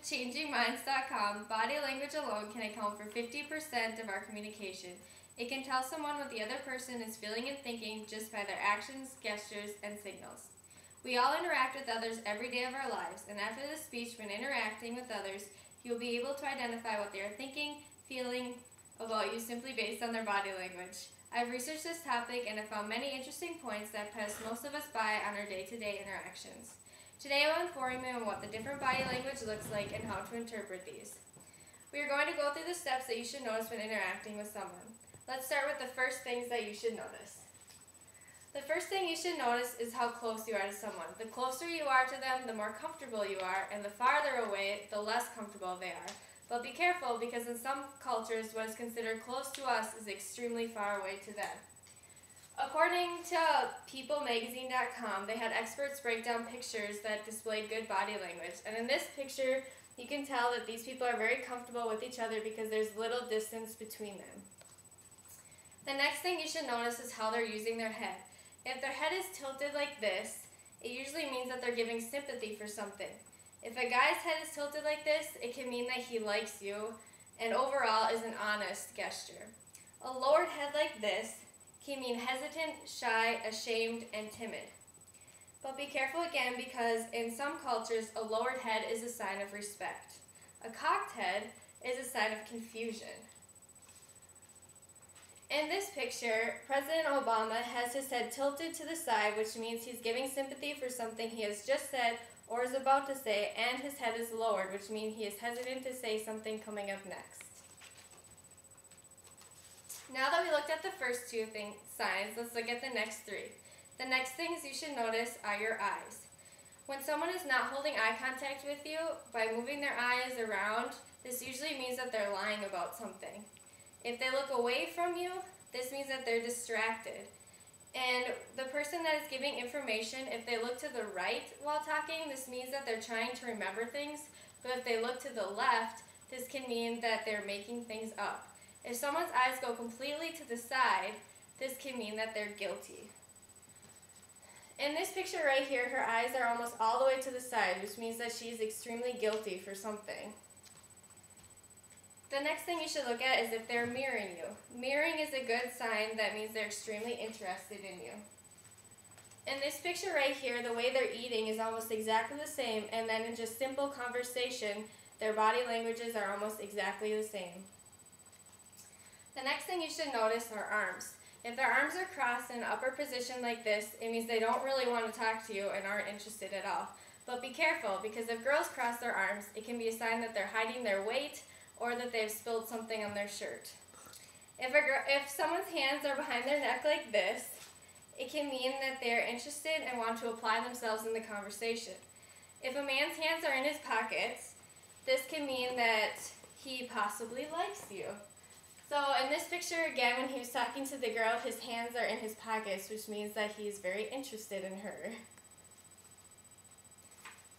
changingminds.com, body language alone can account for 50% of our communication. It can tell someone what the other person is feeling and thinking just by their actions, gestures, and signals. We all interact with others every day of our lives, and after this speech, when interacting with others, you will be able to identify what they are thinking, feeling about you simply based on their body language. I've researched this topic and have found many interesting points that pass most of us by on our day-to-day interactions. Today I will inform you on what the different body language looks like and how to interpret these. We are going to go through the steps that you should notice when interacting with someone. Let's start with the first things that you should notice. The first thing you should notice is how close you are to someone. The closer you are to them, the more comfortable you are, and the farther away, the less comfortable they are. But be careful, because in some cultures, what is considered close to us is extremely far away to them. According to peoplemagazine.com, they had experts break down pictures that displayed good body language. And in this picture, you can tell that these people are very comfortable with each other because there's little distance between them. The next thing you should notice is how they're using their head. If their head is tilted like this, it usually means that they're giving sympathy for something. If a guy's head is tilted like this, it can mean that he likes you and overall is an honest gesture. A lowered head like this can mean hesitant, shy, ashamed, and timid. But be careful again, because in some cultures, a lowered head is a sign of respect. A cocked head is a sign of confusion. In this picture, President Obama has his head tilted to the side, which means he's giving sympathy for something he has just said or is about to say, and his head is lowered, which means he is hesitant to say something coming up next. Now that we looked at the first two signs, let's look at the next three. The next things you should notice are your eyes. When someone is not holding eye contact with you, by moving their eyes around, this usually means that they're lying about something. If they look away from you, this means that they're distracted. And the person that is giving information, if they look to the right while talking, this means that they're trying to remember things. But if they look to the left, this can mean that they're making things up. If someone's eyes go completely to the side, this can mean that they're guilty. In this picture right here, her eyes are almost all the way to the side, which means that she's extremely guilty for something. The next thing you should look at is if they're mirroring you. Mirroring is a good sign that means they're extremely interested in you. In this picture right here, the way they're eating is almost exactly the same, and then in just simple conversation, their body languages are almost exactly the same. The next thing you should notice are arms. If their arms are crossed in an upper position like this, it means they don't really want to talk to you and aren't interested at all. But be careful, because if girls cross their arms, it can be a sign that they're hiding their weight or that they've spilled something on their shirt. If someone's hands are behind their neck like this, it can mean that they're interested and want to apply themselves in the conversation. If a man's hands are in his pockets, this can mean that he possibly likes you. So in this picture, again, when he was talking to the girl, his hands are in his pockets, which means that he's very interested in her.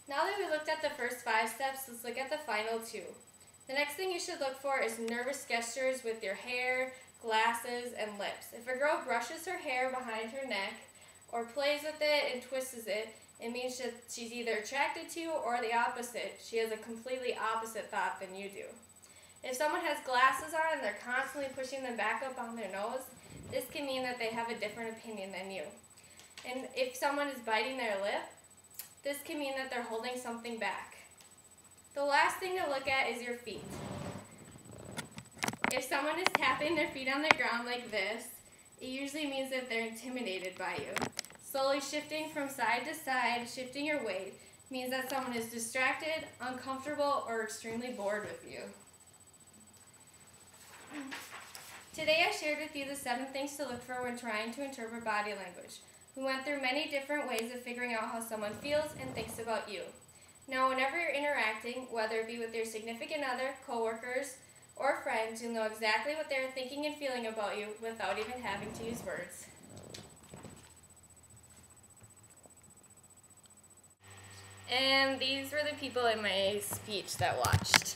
Now that we looked at the first 5 steps, let's look at the final 2. The next thing you should look for is nervous gestures with your hair, glasses, and lips. If a girl brushes her hair behind her neck or plays with it and twists it, it means that she's either attracted to you or the opposite. She has a completely opposite thought than you do. If someone has glasses on and they're constantly pushing them back up on their nose, this can mean that they have a different opinion than you. And if someone is biting their lip, this can mean that they're holding something back. The last thing to look at is your feet. If someone is tapping their feet on the ground like this, it usually means that they're intimidated by you. Slowly shifting from side to side, shifting your weight, means that someone is distracted, uncomfortable, or extremely bored with you. Today I shared with you the 7 things to look for when trying to interpret body language. We went through many different ways of figuring out how someone feels and thinks about you. Now, whenever you're interacting, whether it be with your significant other, coworkers, or friends, you'll know exactly what they're thinking and feeling about you without even having to use words. And these were the people in my speech that watched.